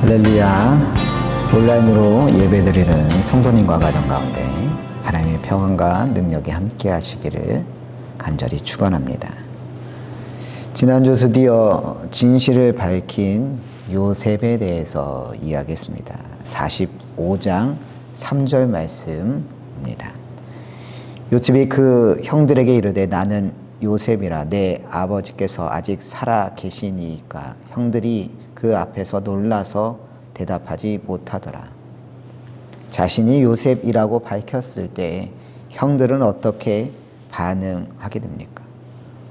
할렐루야. 온라인으로 예배드리는 성도님과 가정 가운데 하나님의 평안과 능력이 함께 하시기를 간절히 축원합니다. 지난주 드디어 진실을 밝힌 요셉에 대해서 이야기했습니다. 45장 3절 말씀입니다. 요셉이 그 형들에게 이르되 나는 요셉이라 내 아버지께서 아직 살아 계시니까 형들이 그 앞에서 놀라서 대답하지 못하더라. 자신이 요셉이라고 밝혔을 때 형들은 어떻게 반응하게 됩니까?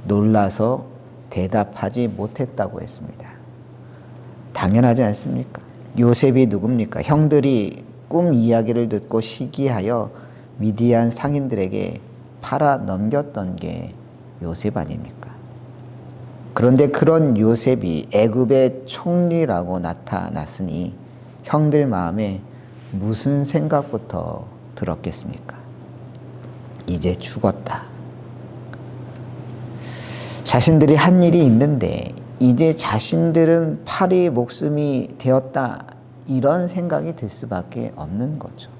놀라서 대답하지 못했다고 했습니다. 당연하지 않습니까? 요셉이 누굽니까? 형들이 꿈 이야기를 듣고 시기하여 미디안 상인들에게 팔아 넘겼던 게 요셉 아닙니까? 그런데 그런 요셉이 애굽의 총리라고 나타났으니 형들 마음에 무슨 생각부터 들었겠습니까? 이제 죽었다. 자신들이 한 일이 있는데 이제 자신들은 파리의 목숨이 되었다. 이런 생각이 들 수밖에 없는 거죠.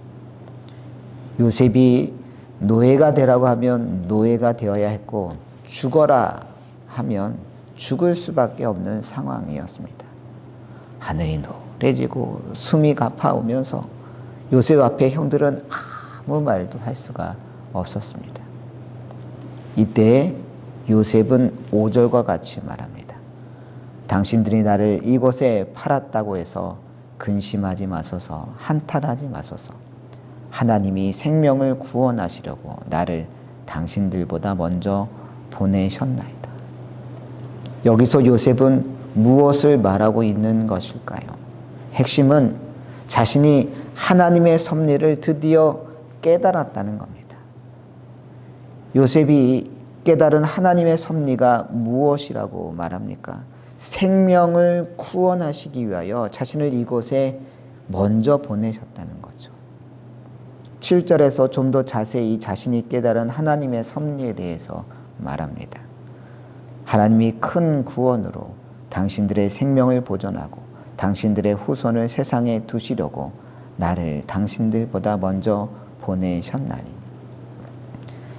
요셉이 노예가 되라고 하면 노예가 되어야 했고 죽어라 하면 죽을 수밖에 없는 상황이었습니다. 하늘이 노래지고 숨이 가파오면서 요셉 앞에 형들은 아무 말도 할 수가 없었습니다. 이때 요셉은 5절과 같이 말합니다. 당신들이 나를 이곳에 팔았다고 해서 근심하지 마소서, 한탄하지 마소서. 하나님이 생명을 구원하시려고 나를 당신들보다 먼저 보내셨나이다. 여기서 요셉은 무엇을 말하고 있는 것일까요? 핵심은 자신이 하나님의 섭리를 드디어 깨달았다는 겁니다. 요셉이 깨달은 하나님의 섭리가 무엇이라고 말합니까? 생명을 구원하시기 위하여 자신을 이곳에 먼저 보내셨다는 거죠. 7절에서 좀 더 자세히 자신이 깨달은 하나님의 섭리에 대해서 말합니다. 하나님이 큰 구원으로 당신들의 생명을 보존하고 당신들의 후손을 세상에 두시려고 나를 당신들보다 먼저 보내셨나니.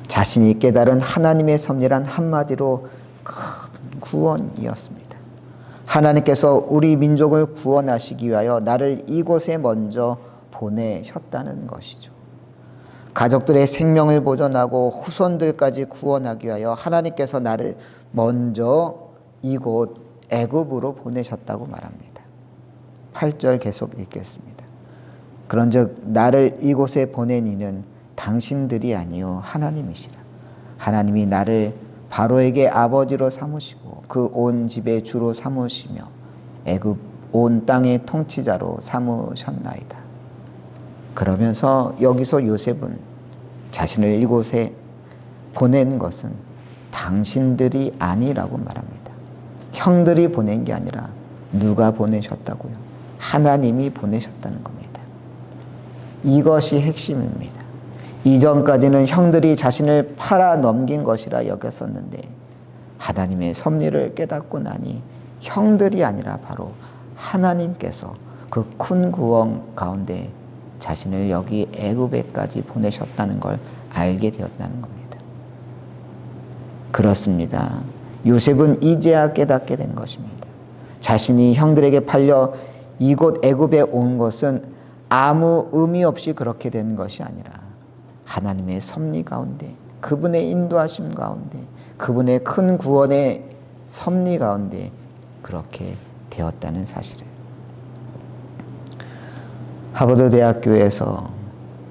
자신이 깨달은 하나님의 섭리란 한마디로 큰 구원이었습니다. 하나님께서 우리 민족을 구원하시기 위하여 나를 이곳에 먼저 보내셨다는 것이죠. 가족들의 생명을 보존하고 후손들까지 구원하기 위하여 하나님께서 나를 먼저 이곳 애굽으로 보내셨다고 말합니다. 8절 계속 읽겠습니다. 그런즉 나를 이곳에 보낸 이는 당신들이 아니요 하나님이시라. 하나님이 나를 바로에게 아버지로 삼으시고 그 온 집의 주로 삼으시며 애굽 온 땅의 통치자로 삼으셨나이다. 그러면서 여기서 요셉은 자신을 이곳에 보낸 것은 당신들이 아니라고 말합니다. 형들이 보낸 게 아니라 누가 보내셨다고요? 하나님이 보내셨다는 겁니다. 이것이 핵심입니다. 이전까지는 형들이 자신을 팔아 넘긴 것이라 여겼었는데 하나님의 섭리를 깨닫고 나니 형들이 아니라 바로 하나님께서 그 큰 구원 가운데 자신을 여기 애굽에까지 보내셨다는 걸 알게 되었다는 겁니다. 그렇습니다. 요셉은 이제야 깨닫게 된 것입니다. 자신이 형들에게 팔려 이곳 애굽에 온 것은 아무 의미 없이 그렇게 된 것이 아니라 하나님의 섭리 가운데, 그분의 인도하심 가운데, 그분의 큰 구원의 섭리 가운데 그렇게 되었다는 사실을. 하버드 대학교에서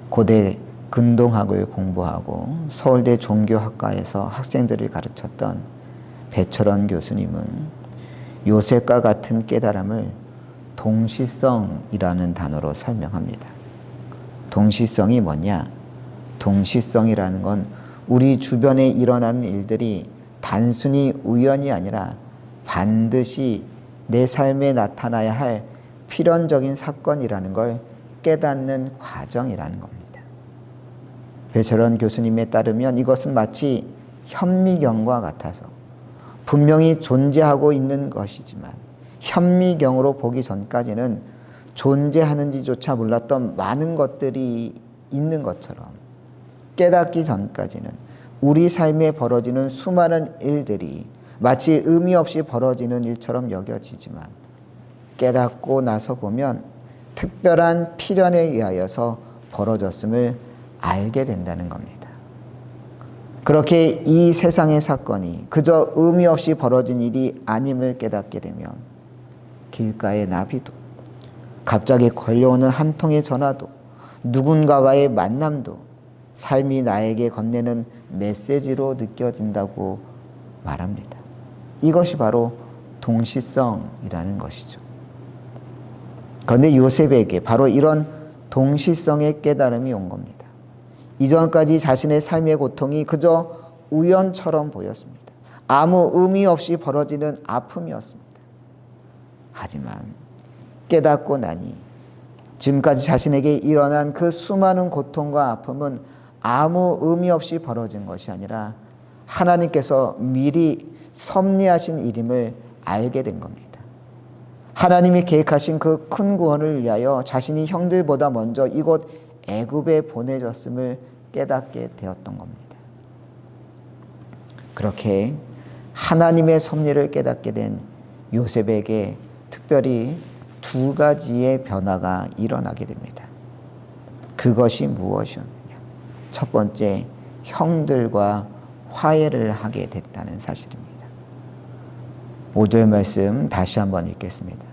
고대 근동학을 공부하고 서울대 종교학과에서 학생들을 가르쳤던 배철원 교수님은 요셉과 같은 깨달음을 동시성이라는 단어로 설명합니다. 동시성이 뭐냐? 동시성이라는 건 우리 주변에 일어나는 일들이 단순히 우연이 아니라 반드시 내 삶에 나타나야 할 필연적인 사건이라는 걸 깨닫는 과정이라는 겁니다. 배철원 교수님에 따르면 이것은 마치 현미경과 같아서 분명히 존재하고 있는 것이지만 현미경으로 보기 전까지는 존재하는지조차 몰랐던 많은 것들이 있는 것처럼 깨닫기 전까지는 우리 삶에 벌어지는 수많은 일들이 마치 의미 없이 벌어지는 일처럼 여겨지지만 깨닫고 나서 보면 특별한 필연에 의하여서 벌어졌음을 알게 된다는 겁니다. 그렇게 이 세상의 사건이 그저 의미 없이 벌어진 일이 아님을 깨닫게 되면 길가의 나비도 갑자기 걸려오는 한 통의 전화도 누군가와의 만남도 삶이 나에게 건네는 메시지로 느껴진다고 말합니다. 이것이 바로 동시성이라는 것이죠. 그런데 요셉에게 바로 이런 동시성의 깨달음이 온 겁니다. 이전까지 자신의 삶의 고통이 그저 우연처럼 보였습니다. 아무 의미 없이 벌어지는 아픔이었습니다. 하지만 깨닫고 나니 지금까지 자신에게 일어난 그 수많은 고통과 아픔은 아무 의미 없이 벌어진 것이 아니라 하나님께서 미리 섭리하신 일임을 알게 된 겁니다. 하나님이 계획하신 그 큰 구원을 위하여 자신이 형들보다 먼저 이곳 애굽에 보내졌음을 깨닫게 되었던 겁니다. 그렇게 하나님의 섭리를 깨닫게 된 요셉에게 특별히 두 가지의 변화가 일어나게 됩니다. 그것이 무엇이었느냐? 첫 번째, 형들과 화해를 하게 됐다는 사실입니다. 5절 말씀 다시 한번 읽겠습니다.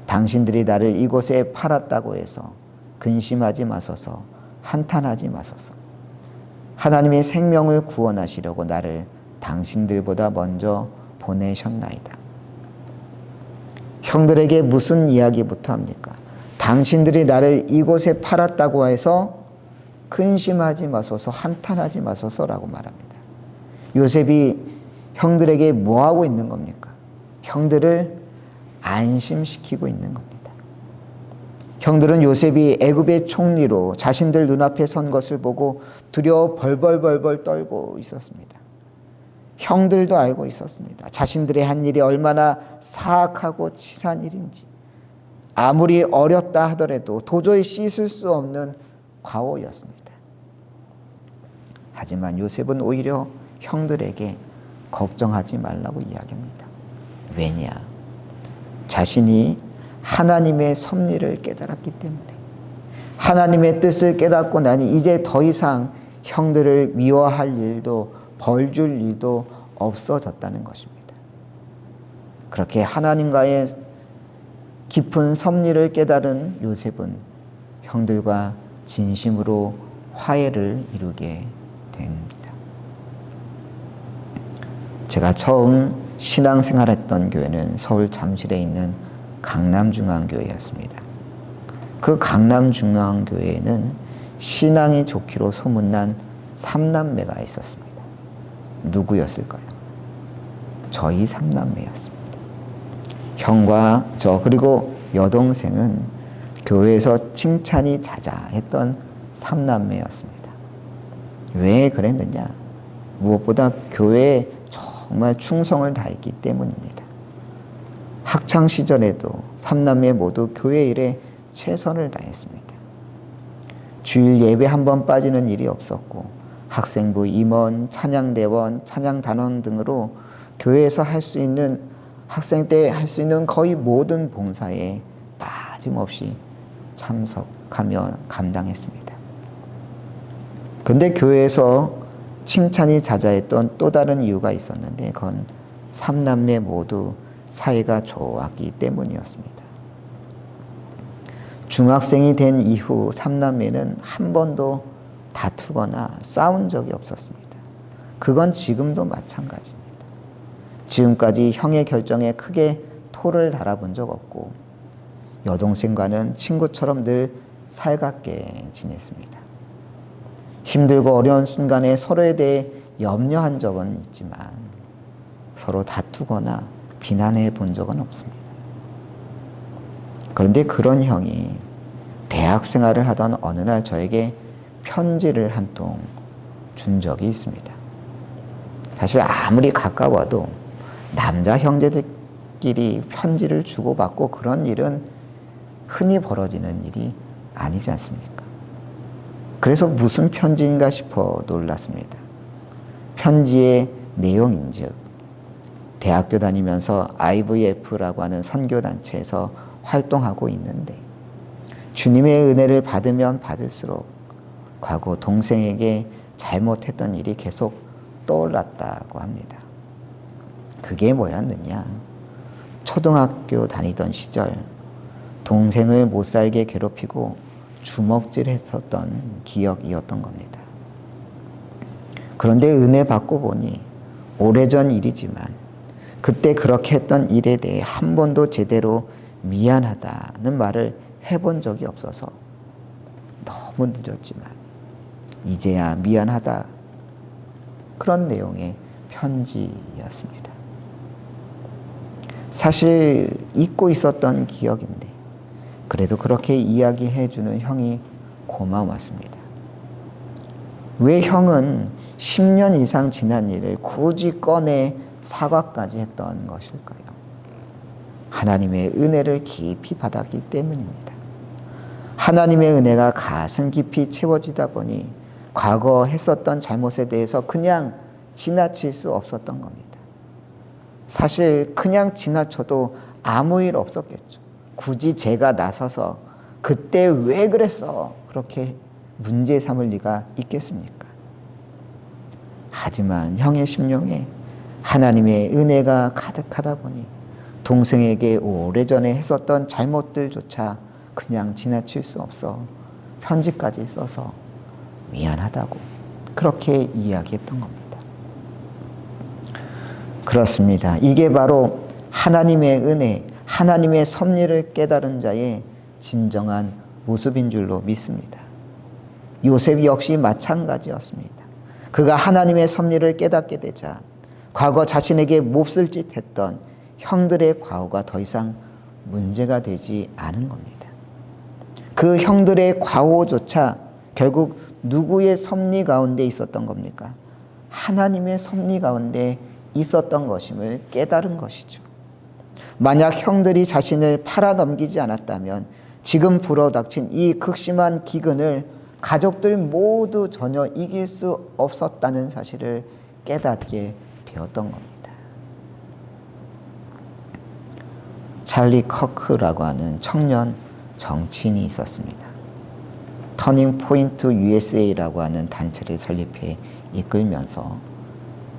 당신들이 나를 이곳에 팔았다고 해서 근심하지 마소서, 한탄하지 마소서. 하나님의 생명을 구원하시려고 나를 당신들보다 먼저 보내셨나이다. 형들에게 무슨 이야기부터 합니까? 당신들이 나를 이곳에 팔았다고 해서 근심하지 마소서, 한탄하지 마소서라고 말합니다. 요셉이 형들에게 뭐 하고 있는 겁니까? 형들을 안심시키고 있는 겁니다. 형들은 요셉이 애굽의 총리로 자신들 눈앞에 선 것을 보고 두려워 벌벌벌벌 떨고 있었습니다. 형들도 알고 있었습니다. 자신들의 한 일이 얼마나 사악하고 치사한 일인지, 아무리 어렵다 하더라도 도저히 씻을 수 없는 과오였습니다. 하지만 요셉은 오히려 형들에게 걱정하지 말라고 이야기합니다. 왜냐? 자신이 하나님의 섭리를 깨달았기 때문에, 하나님의 뜻을 깨닫고 나니 이제 더 이상 형들을 미워할 일도 벌줄 일도 없어졌다는 것입니다. 그렇게 하나님과의 깊은 섭리를 깨달은 요셉은 형들과 진심으로 화해를 이루게 됩니다. 제가 처음 신앙생활했던 교회는 서울 잠실에 있는 강남중앙교회였습니다. 그 강남중앙교회에는 신앙이 좋기로 소문난 3남매가 있었습니다. 누구였을까요? 저희 3남매였습니다. 형과 저 그리고 여동생은 교회에서 칭찬이 자자했던 3남매였습니다. 왜 그랬느냐? 무엇보다 교회에 정말 충성을 다했기 때문입니다. 학창시절에도 3남매 모두 교회 일에 최선을 다했습니다. 주일 예배 한 번 빠지는 일이 없었고 학생부 임원, 찬양대원, 찬양단원 등으로 교회에서 할 수 있는 학생 때 할 수 있는 거의 모든 봉사에 빠짐없이 참석하며 감당했습니다. 그런데 교회에서 칭찬이 자자했던 또 다른 이유가 있었는데 그건 3남매 모두 사이가 좋았기 때문이었습니다. 중학생이 된 이후 3남매는 한 번도 다투거나 싸운 적이 없었습니다. 그건 지금도 마찬가지입니다. 지금까지 형의 결정에 크게 토를 달아본 적 없고 여동생과는 친구처럼 늘 살갑게 지냈습니다. 힘들고 어려운 순간에 서로에 대해 염려한 적은 있지만 서로 다투거나 비난해 본 적은 없습니다. 그런데 그런 형이 대학 생활을 하던 어느 날 저에게 편지를 한 통 준 적이 있습니다. 사실 아무리 가까워도 남자 형제들끼리 편지를 주고받고 그런 일은 흔히 벌어지는 일이 아니지 않습니까? 그래서 무슨 편지인가 싶어 놀랐습니다. 편지의 내용인즉 대학교 다니면서 IVF라고 하는 선교단체에서 활동하고 있는데 주님의 은혜를 받으면 받을수록 과거 동생에게 잘못했던 일이 계속 떠올랐다고 합니다. 그게 뭐였느냐? 초등학교 다니던 시절 동생을 못살게 괴롭히고 주먹질했었던 기억이었던 겁니다. 그런데 은혜 받고 보니 오래전 일이지만 그때 그렇게 했던 일에 대해 한 번도 제대로 미안하다는 말을 해본 적이 없어서 너무 늦었지만 이제야 미안하다, 그런 내용의 편지였습니다. 사실 잊고 있었던 기억인데 그래도 그렇게 이야기해 주는 형이 고마웠습니다. 왜 형은 10년 이상 지난 일을 굳이 꺼내 사과까지 했던 것일까요? 하나님의 은혜를 깊이 받았기 때문입니다. 하나님의 은혜가 가슴 깊이 채워지다 보니 과거 했었던 잘못에 대해서 그냥 지나칠 수 없었던 겁니다. 사실 그냥 지나쳐도 아무 일 없었겠죠. 굳이 제가 나서서 그때 왜 그랬어? 그렇게 문제 삼을 리가 있겠습니까? 하지만 형의 심령에 하나님의 은혜가 가득하다 보니 동생에게 오래전에 했었던 잘못들조차 그냥 지나칠 수 없어 편지까지 써서 미안하다고 그렇게 이야기했던 겁니다. 그렇습니다. 이게 바로 하나님의 은혜, 하나님의 섭리를 깨달은 자의 진정한 모습인 줄로 믿습니다. 요셉 역시 마찬가지였습니다. 그가 하나님의 섭리를 깨닫게 되자 과거 자신에게 몹쓸 짓 했던 형들의 과오가 더 이상 문제가 되지 않은 겁니다. 그 형들의 과오조차 결국 누구의 섭리 가운데 있었던 겁니까? 하나님의 섭리 가운데 있었던 것임을 깨달은 것이죠. 만약 형들이 자신을 팔아넘기지 않았다면 지금 불어닥친 이 극심한 기근을 가족들 모두 전혀 이길 수 없었다는 사실을 깨닫게 되었던 겁니다. 찰리 커크라고 하는 청년 정치인이 있었습니다. 터닝 포인트 USA라고 하는 단체를 설립해 이끌면서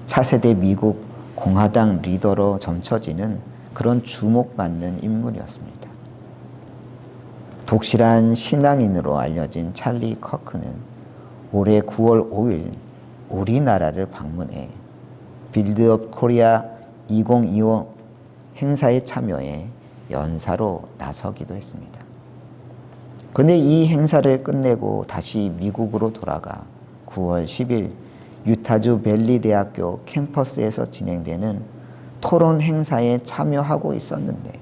차세대 미국 공화당 리더로 점쳐지는 그런 주목받는 인물이었습니다. 독실한 신앙인으로 알려진 찰리 커크는 올해 9월 5일 우리나라를 방문해 빌드업 코리아 2025 행사에 참여해 연사로 나서기도 했습니다. 그런데 이 행사를 끝내고 다시 미국으로 돌아가 9월 10일 유타주 밸리 대학교 캠퍼스에서 진행되는 토론 행사에 참여하고 있었는데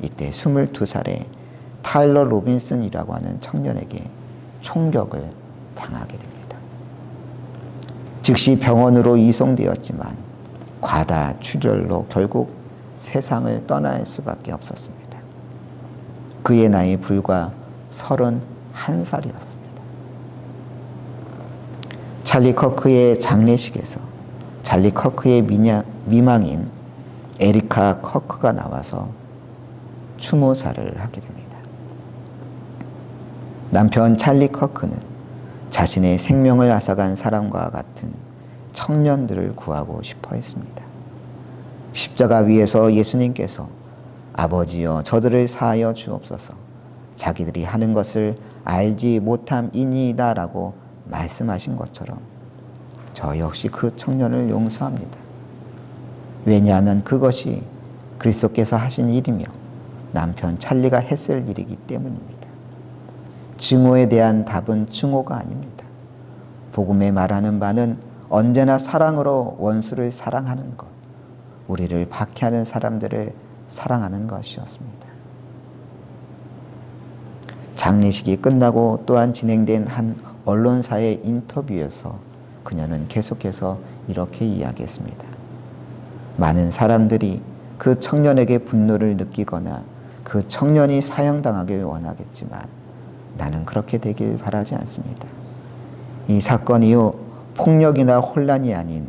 이때 22살의 타일러 로빈슨이라고 하는 청년에게 총격을 당하게 됩니다. 즉시 병원으로 이송되었지만 과다 출혈로 결국 세상을 떠날 수밖에 없었습니다. 그의 나이 불과 31살이었습니다. 찰리 커크의 장례식에서 찰리 커크의 미망인 에리카 커크가 나와서 추모사를 하게 됩니다. 남편 찰리 커크는 자신의 생명을 앗아간 사람과 같은 청년들을 구하고 싶어 했습니다. 십자가 위에서 예수님께서 아버지여 저들을 사하여 주옵소서 자기들이 하는 것을 알지 못함이니이다 라고 말씀하신 것처럼 저 역시 그 청년을 용서합니다. 왜냐하면 그것이 그리스도께서 하신 일이며 남편 찰리가 했을 일이기 때문입니다. 증오에 대한 답은 증오가 아닙니다. 복음에 말하는 바는 언제나 사랑으로 원수를 사랑하는 것, 우리를 박해하는 사람들을 사랑하는 것이었습니다. 장례식이 끝나고 또한 진행된 한 언론사의 인터뷰에서 그녀는 계속해서 이렇게 이야기했습니다. 많은 사람들이 그 청년에게 분노를 느끼거나 그 청년이 사형당하길 원하겠지만 나는 그렇게 되길 바라지 않습니다. 이 사건 이후 폭력이나 혼란이 아닌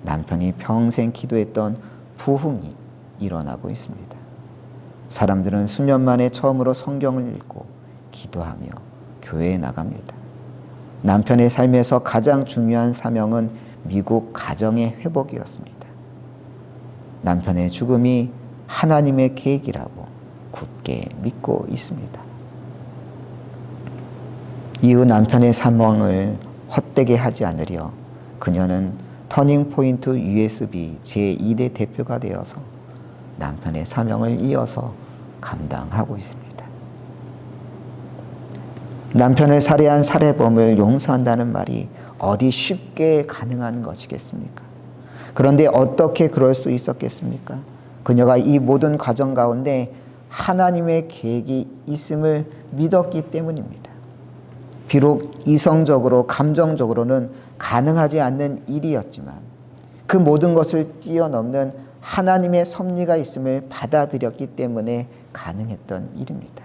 남편이 평생 기도했던 부흥이 일어나고 있습니다. 사람들은 수년 만에 처음으로 성경을 읽고 기도하며 교회에 나갑니다. 남편의 삶에서 가장 중요한 사명은 미국 가정의 회복이었습니다. 남편의 죽음이 하나님의 계획이라고 굳게 믿고 있습니다. 이후 남편의 사명을 헛되게 하지 않으려 그녀는 터닝포인트 USB 제2대 대표가 되어서 남편의 사명을 이어서 감당하고 있습니다. 남편을 살해한 살해범을 용서한다는 말이 어디 쉽게 가능한 것이겠습니까? 그런데 어떻게 그럴 수 있었겠습니까? 그녀가 이 모든 과정 가운데 하나님의 계획이 있음을 믿었기 때문입니다. 비록 이성적으로 감정적으로는 가능하지 않는 일이었지만 그 모든 것을 뛰어넘는 하나님의 섭리가 있음을 받아들였기 때문에 가능했던 일입니다.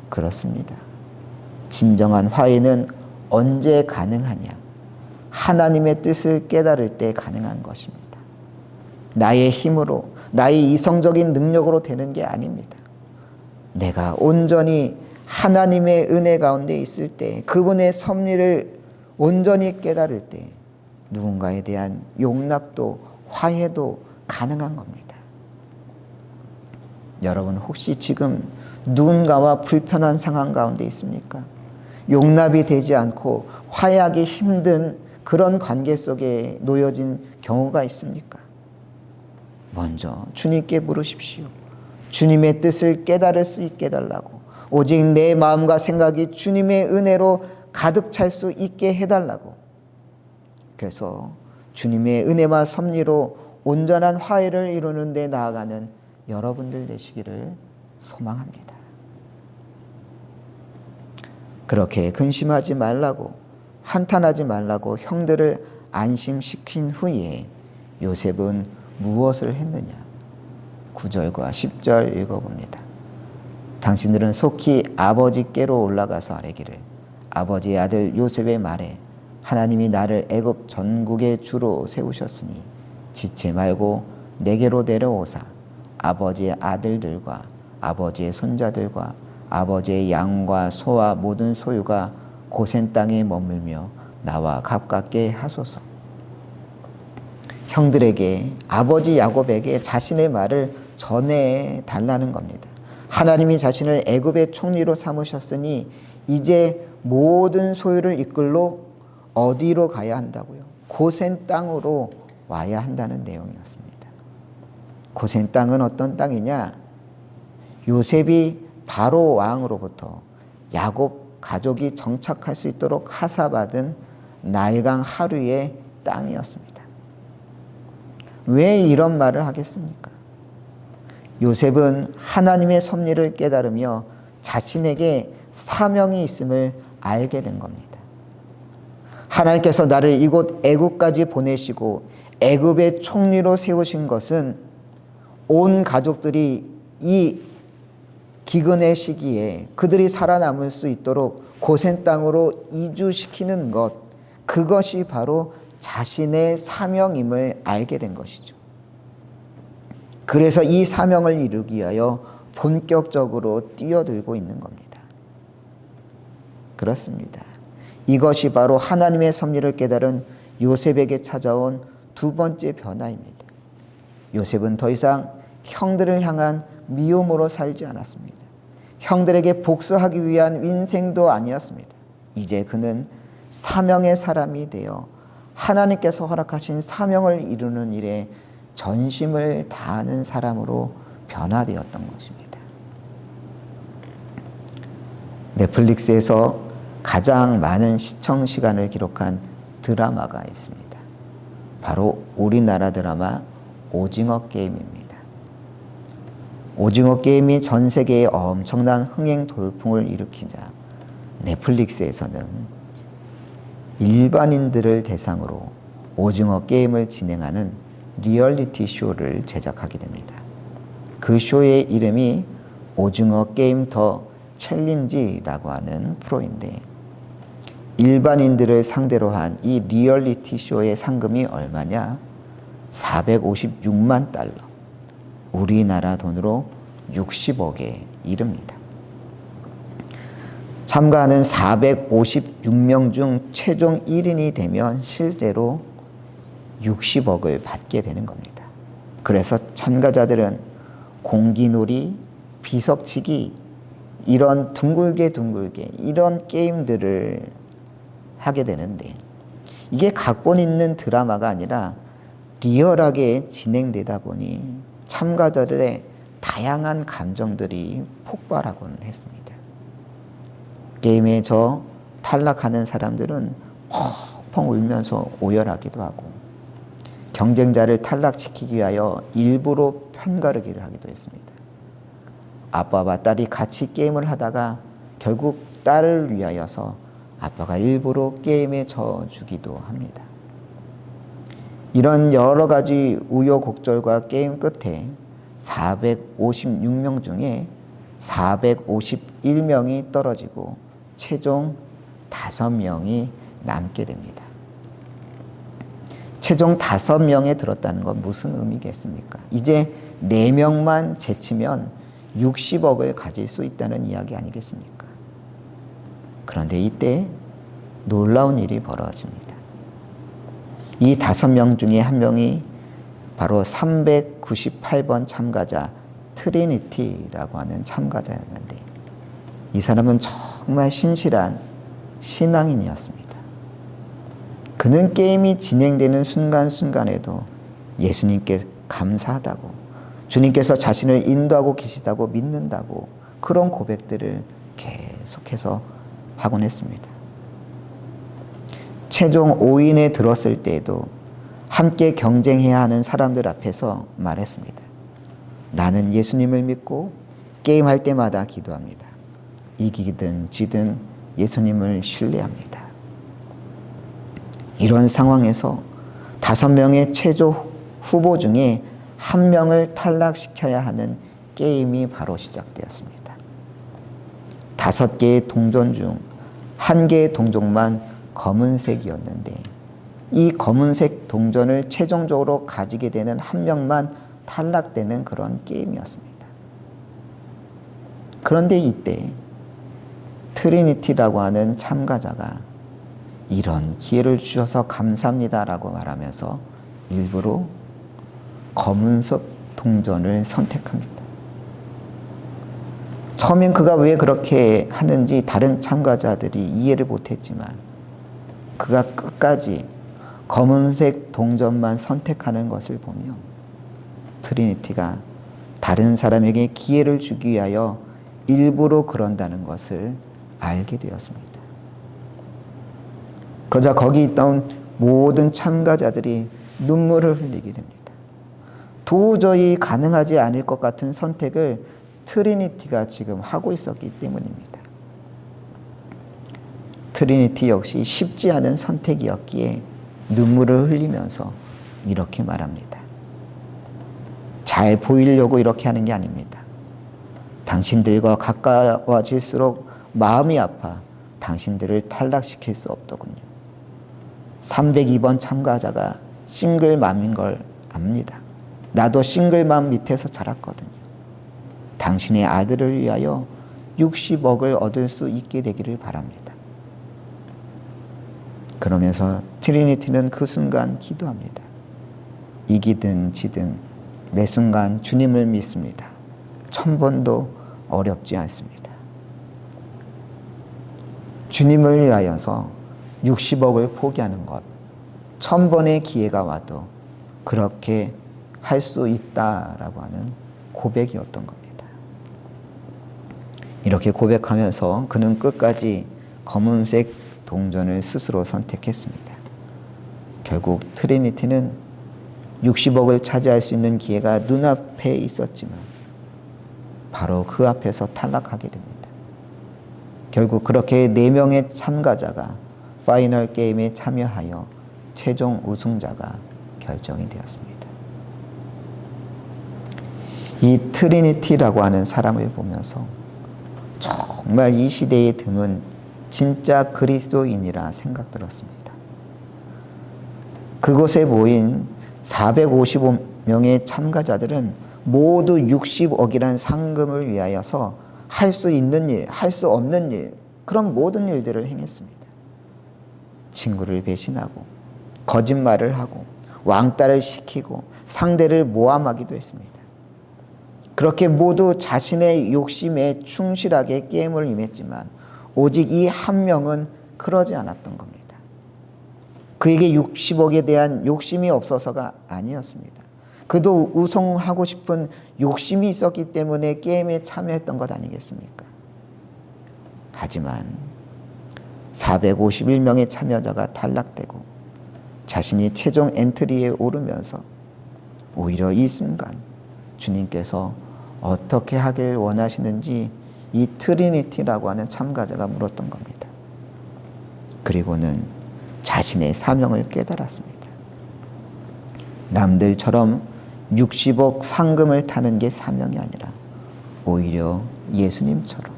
그렇습니다. 진정한 화해는 언제 가능하냐? 하나님의 뜻을 깨달을 때 가능한 것입니다. 나의 힘으로, 나의 이성적인 능력으로 되는 게 아닙니다. 내가 온전히 하나님의 은혜 가운데 있을 때, 그분의 섭리를 온전히 깨달을 때 누군가에 대한 용납도 화해도 가능한 겁니다. 여러분 혹시 지금 누군가와 불편한 상황 가운데 있습니까? 용납이 되지 않고 화해하기 힘든 그런 관계 속에 놓여진 경우가 있습니까? 먼저 주님께 물으십시오. 주님의 뜻을 깨달을 수 있게 해달라고, 오직 내 마음과 생각이 주님의 은혜로 가득 찰 수 있게 해달라고. 그래서 주님의 은혜와 섭리로 온전한 화해를 이루는 데 나아가는 여러분들 되시기를 소망합니다. 그렇게 근심하지 말라고, 한탄하지 말라고 형들을 안심시킨 후에 요셉은 무엇을 했느냐? 9절과 10절 읽어봅니다. 당신들은 속히 아버지께로 올라가서 아뢰기를, 아버지의 아들 요셉의 말에 하나님이 나를 애굽 전국의 주로 세우셨으니 지체 말고 내게로 내려오사 아버지의 아들들과 아버지의 손자들과 아버지의 양과 소와 모든 소유가 고센 땅에 머물며 나와 가깝게 하소서. 형들에게, 아버지 야곱에게 자신의 말을 전해 달라는 겁니다. 하나님이 자신을 애굽의 총리로 삼으셨으니 이제 모든 소유를 이끌러 어디로 가야 한다고요? 고센 땅으로 와야 한다는 내용이었습니다. 고센 땅은 어떤 땅이냐? 요셉이 바로 왕으로부터 야곱 가족이 정착할 수 있도록 하사받은 나일강 하류의 땅이었습니다. 왜 이런 말을 하겠습니까? 요셉은 하나님의 섭리를 깨달으며 자신에게 사명이 있음을 알게 된 겁니다. 하나님께서 나를 이곳 애굽까지 보내시고 애굽의 총리로 세우신 것은 온 가족들이 이 기근의 시기에 그들이 살아남을 수 있도록 고센 땅으로 이주시키는 것, 그것이 바로 자신의 사명임을 알게 된 것이죠. 그래서 이 사명을 이루기 위하여 본격적으로 뛰어들고 있는 겁니다. 그렇습니다. 이것이 바로 하나님의 섭리를 깨달은 요셉에게 찾아온 두 번째 변화입니다. 요셉은 더 이상 형들을 향한 미움으로 살지 않았습니다. 형들에게 복수하기 위한 인생도 아니었습니다. 이제 그는 사명의 사람이 되어 하나님께서 허락하신 사명을 이루는 일에 전심을 다하는 사람으로 변화되었던 것입니다. 넷플릭스에서 가장 많은 시청 시간을 기록한 드라마가 있습니다. 바로 우리나라 드라마 오징어 게임입니다. 오징어 게임이 전 세계에 엄청난 흥행 돌풍을 일으키자 넷플릭스에서는 일반인들을 대상으로 오징어 게임을 진행하는 리얼리티 쇼를 제작하게 됩니다. 그 쇼의 이름이 오징어 게임 더 챌린지라고 하는 프로인데, 일반인들을 상대로 한 이 리얼리티 쇼의 상금이 얼마냐? 456만 달러. 우리나라 돈으로 60억에 이릅니다. 참가하는 456명 중 최종 1인이 되면 실제로 60억을 받게 되는 겁니다. 그래서 참가자들은 공기놀이, 비석치기, 이런 둥글게 이런 게임들을 하게 되는데, 이게 각본 있는 드라마가 아니라 리얼하게 진행되다 보니 참가자들의 다양한 감정들이 폭발하곤 했습니다. 게임에 탈락하는 사람들은 펑펑 울면서 오열하기도 하고, 경쟁자를 탈락시키기 위하여 일부러 편가르기를 하기도 했습니다. 아빠와 딸이 같이 게임을 하다가 결국 딸을 위하여서 아빠가 일부러 게임에 져주기도 합니다. 이런 여러 가지 우여곡절과 게임 끝에 456명 중에 451명이 떨어지고 최종 5명이 남게 됩니다. 최종 5명에 들었다는 건 무슨 의미겠습니까? 이제 4명만 제치면 60억을 가질 수 있다는 이야기 아니겠습니까? 그런데 이때 놀라운 일이 벌어집니다. 이 5명 중에 한 명이 바로 398번 참가자 트리니티라고 하는 참가자였는데, 이 사람은 정말 신실한 신앙인이었습니다. 그는 게임이 진행되는 순간순간에도 예수님께 감사하다고, 주님께서 자신을 인도하고 계시다고 믿는다고, 그런 고백들을 계속해서 하곤 했습니다. 최종 5인에 들었을 때에도 함께 경쟁해야 하는 사람들 앞에서 말했습니다. 나는 예수님을 믿고 게임할 때마다 기도합니다. 이기든 지든 예수님을 신뢰합니다. 이런 상황에서 5명의 최종 후보 중에 1명을 탈락시켜야 하는 게임이 바로 시작되었습니다. 5개의 동전 중 1개의 동전만 검은색이었는데, 이 검은색 동전을 최종적으로 가지게 되는 1명만 탈락되는 그런 게임이었습니다. 그런데 이때 트리니티라고 하는 참가자가 이런 기회를 주셔서 감사합니다라고 말하면서 일부러 검은색 동전을 선택합니다. 처음엔 그가 왜 그렇게 하는지 다른 참가자들이 이해를 못했지만, 그가 끝까지 검은색 동전만 선택하는 것을 보며 트리니티가 다른 사람에게 기회를 주기 위하여 일부러 그런다는 것을 알게 되었습니다. 그러자 거기 있던 모든 참가자들이 눈물을 흘리게 됩니다. 도저히 가능하지 않을 것 같은 선택을 트리니티가 지금 하고 있었기 때문입니다. 트리니티 역시 쉽지 않은 선택이었기에 눈물을 흘리면서 이렇게 말합니다. 잘 보이려고 이렇게 하는 게 아닙니다. 당신들과 가까워질수록 마음이 아파 당신들을 탈락시킬 수 없더군요. 302번 참가자가 싱글맘인 걸 압니다. 나도 싱글맘 밑에서 자랐거든요. 당신의 아들을 위하여 60억을 얻을 수 있게 되기를 바랍니다. 그러면서 트리니티는 그 순간 기도합니다. 이기든 지든 매 순간 주님을 믿습니다. 1000번도 어렵지 않습니다. 주님을 위하여서 60억을 포기하는 것, 1000번의 기회가 와도 그렇게 할 수 있다라고 하는 고백이었던 겁니다. 이렇게 고백하면서 그는 끝까지 검은색 동전을 스스로 선택했습니다. 결국 트리니티는 60억을 차지할 수 있는 기회가 눈앞에 있었지만 바로 그 앞에서 탈락하게 됩니다. 결국 그렇게 4명의 참가자가 파이널 게임에 참여하여 최종 우승자가 결정이 되었습니다. 이 트리니티라고 하는 사람을 보면서 정말 이 시대에 드문 진짜 그리스도인이라 생각들었습니다. 그곳에 모인 455명의 참가자들은 모두 60억이란 상금을 위하여서 할 수 있는 일, 할 수 없는 일, 그런 모든 일들을 행했습니다. 친구를 배신하고 거짓말을 하고 왕따를 시키고 상대를 모함하기도 했습니다. 그렇게 모두 자신의 욕심에 충실하게 게임을 임했지만 오직 이 한 명은 그러지 않았던 겁니다. 그에게 60억에 대한 욕심이 없어서가 아니었습니다. 그도 우승하고 싶은 욕심이 있었기 때문에 게임에 참여했던 것 아니겠습니까? 하지만 451명의 참여자가 탈락되고 자신이 최종 엔트리에 오르면서 오히려 이 순간 주님께서 어떻게 하길 원하시는지 이 트리니티라고 하는 참가자가 물었던 겁니다. 그리고는 자신의 사명을 깨달았습니다. 남들처럼 60억 상금을 타는 게 사명이 아니라 오히려 예수님처럼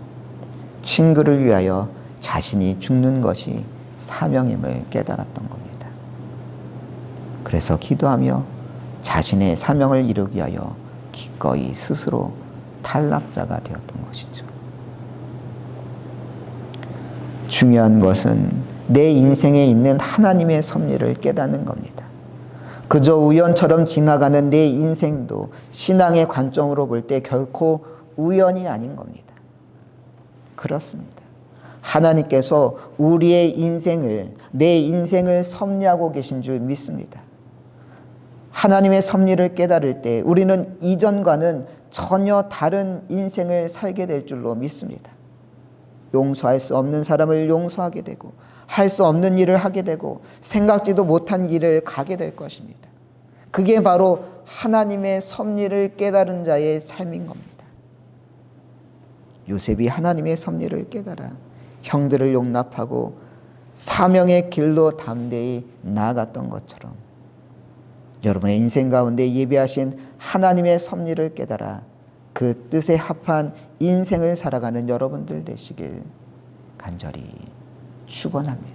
친구를 위하여 자신이 죽는 것이 사명임을 깨달았던 겁니다. 그래서 기도하며 자신의 사명을 이루기 위하여 기꺼이 스스로 탈락자가 되었던 것이죠. 중요한 것은 내 인생에 있는 하나님의 섭리를 깨닫는 겁니다. 그저 우연처럼 지나가는 내 인생도 신앙의 관점으로 볼 때 결코 우연이 아닌 겁니다. 그렇습니다. 하나님께서 우리의 인생을, 내 인생을 섭리하고 계신 줄 믿습니다. 하나님의 섭리를 깨달을 때 우리는 이전과는 전혀 다른 인생을 살게 될 줄로 믿습니다. 용서할 수 없는 사람을 용서하게 되고 할 수 없는 일을 하게 되고 생각지도 못한 일을 가게 될 것입니다. 그게 바로 하나님의 섭리를 깨달은 자의 삶인 겁니다. 요셉이 하나님의 섭리를 깨달아 형들을 용납하고 사명의 길로 담대히 나아갔던 것처럼 여러분의 인생 가운데 예비하신 하나님의 섭리를 깨달아 그 뜻에 합한 인생을 살아가는 여러분들 되시길 간절히 축원합니다.